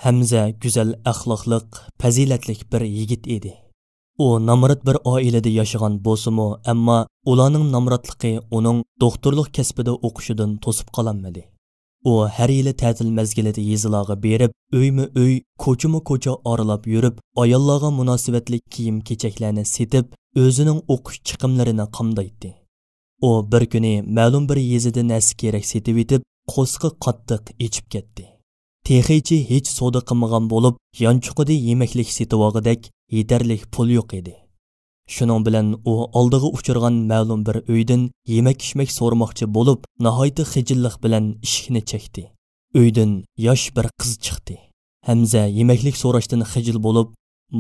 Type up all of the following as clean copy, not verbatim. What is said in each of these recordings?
Hamza güzel axloqliq, fazilatlik bir yigit edi. U namrat bir oilada yashagan bo'lsa-mu, ammo ularning namratligi uning doktorlik kasbida o'qishidan to'sib qololmadi. U har yili ta'til mezgilida yezilarga berib, uyma-uy, ko'chama-ko'cha oralab yurib, ayollarga munosabatli kiyim-kechaklarni setib, o'zining o'qish chiqimlarini qamdaydi. U bir kuni ma'lum bir yezida narsa kerak setib etib, qo'sqi qattiq ichib ketdi. Texiychi hech savdo qilmagan bo'lib, yanchuqida yemeklik setib olgandek yetarlik pul yo'q edi. Shuning bilan u oldiga uchirgan ma'lum bir uydan yemak-ichmak so'ramoqchi bo'lib, nihoyat xijillik bilan eshikni chekdi. Uydan yosh bir qiz chiqdi. Hamza yemeklik so'rashdan xijil bo'lib,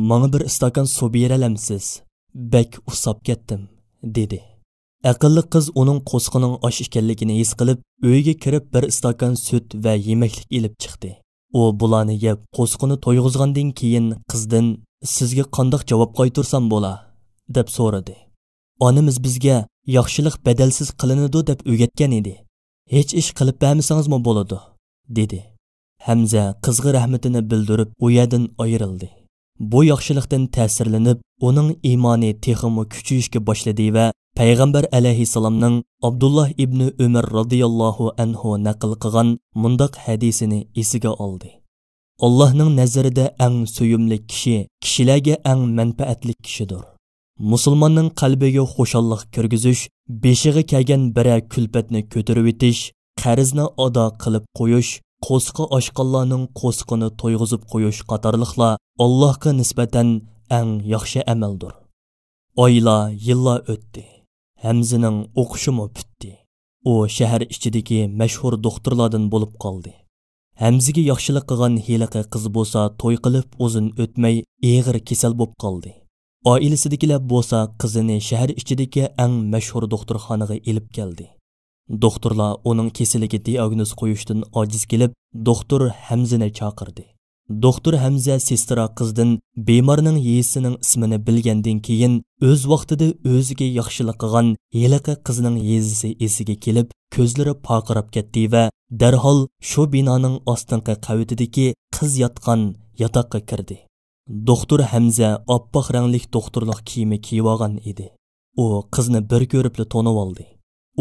"Menga bir istakan suv beralamsiz? Bek usab ketdim", dedi. Aqlli qiz uning qo'sqining osh ekanligini his qilib, uyga kirib bir istakan sut va yemeklik ilib chiqdi. U bularni yeb, qo'sqini to'yg'izgandan keyin qizdan "Sizga qanday javob qaytarsam bo'la?" deb so'radi. "Onamiz bizga yaxshilik badalsiz qilinadi deb o'rgatgan edi. Hech ish qilib bermasangizmi bo'ladi", dedi. Hamza qizga rahmatini bildirib, u yerdan ayrildi. Bu yaxshilikdan ta'sirlanib, uning iymoni texmo kuchayishga boshladi va Payg'ambar alayhissalomning Abdullah ibn Umar radhiyallohu anhu naql qilgan mundaq hadisini esiga oldi. Allohning nazarida eng suyumli kishi kishilarga eng manfaatli kishidir. Musulmonning qalbiga xushallik kirgizish, beshiga kelgan bira kulfatni ko'tarib etish, qarzni ado qilib qo'yish, qo'sqi oshqonlarning qo'sqini to'yg'izib qo'yish qatorliqlar Allohga nisbatan eng yaxshi amaldir. Oylar, yillar o'tdi. Hamzaning o'qishimi bitdi. U shahar ichidagi mashhur doktorlardan bo'lib qoldi. Hamzaga yaxshilik qilgan heliqi qiz bo'lsa, to'y qilib uzun o'tmay og'ir kasal bo'lib qoldi. Oilasidagilar bo'lsa, qizini shahar ichidagi eng mashhur doktorxonaga elib keldi. Doktorlar uning kasaliga diagnoz qo'yishdan ojiz kelib, doktor Hamzani chaqirdi. Doktor Hamza sestra qizdan bemorning yeyisining ismini bilgandan keyin o'z vaqtida o'ziga yaxshilik qilgan heliqi qizning yezisi esiga kelib, ko'zlari paqirab ketdi va darhol shu binoning ostinqi qavatidagi qiz yotgan yotoqqa kirdi. Doktor Hamza oppoq rangli doktorlik kiyimi kiyib olgan edi. U qizni bir ko'ribli tonib oldi.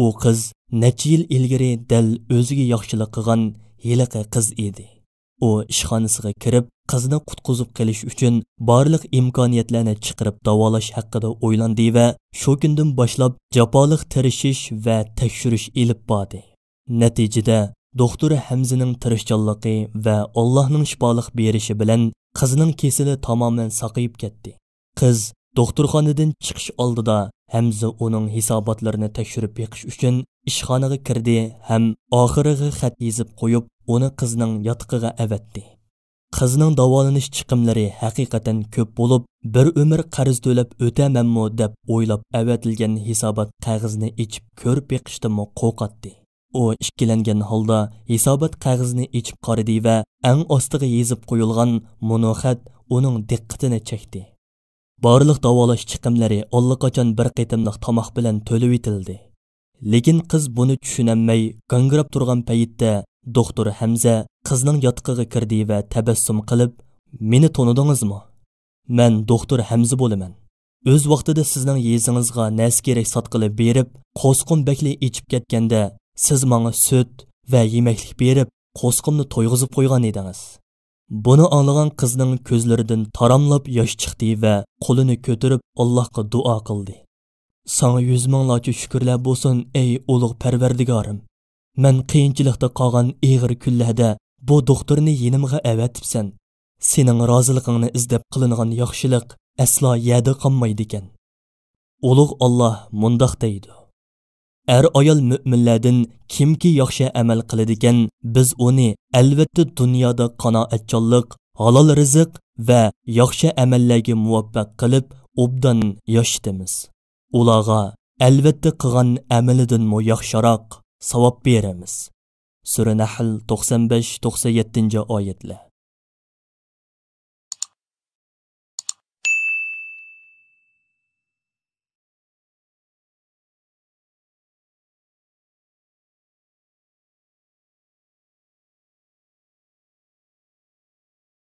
U qiz necha yil ilgari dal o'ziga yaxshilik qilgan heliqi qiz edi. U ishxonasiga kirib, qizni qutqizib qilish uchun barliq imkoniyatlarni chiqarib davolash haqida o'ylandi va shu kundan boshlab jafoliq tirishish va tekshirish ilib bordi. Natijada doktor Hamzaning tirishchanligi va Allohning shifoliq berishi bilan qizning kesili tamoman saqayib ketdi. Qiz doktorxonadan chiqish oldida Hamza uning hisobotlarini tekshirib beqish uchun ishxonaga kirdi ham oxiriga xat yozib qo'yib, uni qizning yotiqiga avatdi. Qizning davolanish chiqimlari haqiqatan ko'p bo'lib, bir umr qarz to'lab o'tamanmi deb o'ylab avatilgan hisobot qog'ozini ichib ko'rib beqishdan qo'rqatdi. U ikkilangan holda hisobot qog'ozini ichib qaradi va eng ostiga yozib qo'yilgan munoxat uning diqqatini chekdi. Barliq davolash chiqimlari allaqachon bir qitimliq tomoq bilan to'lib etildi. Lekin qiz buni tushunmay, gangrab turgan paytda doktor Hamza qizning yotiqiga kirdi va tabassum qilib, "Meni tanidingizmi? Men doktor Hamza bo'laman. O'z vaqtida sizning yezingizga narsa kerak sotqilib berib, qo'sqim bakli ichib ketganda, siz menga sut va yemeklik berib, qo'sqimni to'yg'izib qo'ygan edingiz." Buni anglagan qizning ko'zlaridan taramlab yosh chiqdi va qo'lini ko'tarib Allohga duo qildi. "Sana 100 minglarcha shukrlar bo'lsin, ey ulug' Parvardigorim. Men qiyinchilikda qolgan og'ir kunlarda bu doktorni yenimga avatibsan. Sening roziligingni izlab qilingan yaxshilik aslo yada qolmaydi ekan." Ulug' Alloh mundoq deydi: "Er ayol mu'minlardan kimki yaxshi amal qiladigan, biz uni albatta dunyoda qanoatchanlik, halol rizq va yaxshi amallarga muvaffaq qilib, obdan yoshitamiz. Ularga albatta qilgan amalidan yaxshiroq savob beramiz." Sura Nahl 95-97 oyatlar.